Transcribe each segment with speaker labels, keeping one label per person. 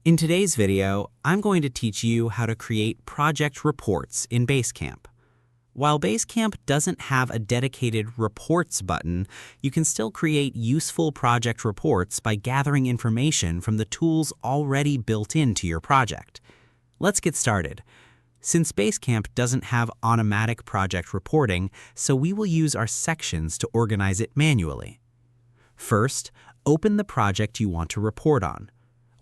Speaker 1: In today's video, I'm going to teach you how to create project reports in Basecamp. While Basecamp doesn't have a dedicated Reports button, you can still create useful project reports by gathering information from the tools already built into your project. Let's get started. Since Basecamp doesn't have automatic project reporting, so we will use our sections to organize it manually. First, open the project you want to report on.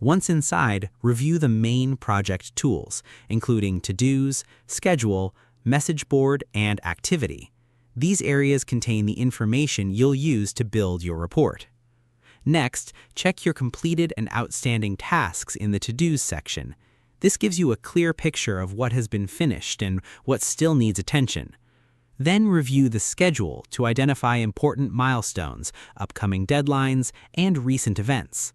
Speaker 1: Once inside, review the main project tools, including To-Dos, Schedule, Message Board, and Activity. These areas contain the information you'll use to build your report. Next, check your completed and outstanding tasks in the To-Dos section. This gives you a clear picture of what has been finished and what still needs attention. Then review the schedule to identify important milestones, upcoming deadlines, and recent events.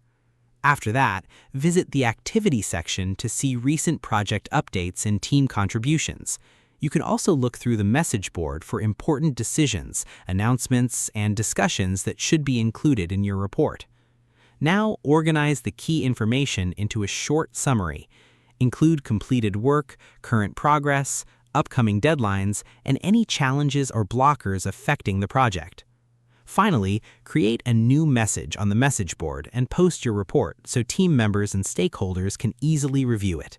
Speaker 1: After that, visit the Activity section to see recent project updates and team contributions. You can also look through the message board for important decisions, announcements, and discussions that should be included in your report. Now, organize the key information into a short summary. Include completed work, current progress, upcoming deadlines, and any challenges or blockers affecting the project. Finally, create a new message on the message board and post your report so team members and stakeholders can easily review it.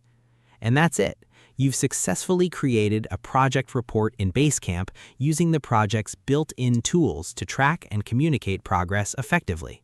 Speaker 1: And that's it. You've successfully created a project report in Basecamp using the project's built-in tools to track and communicate progress effectively.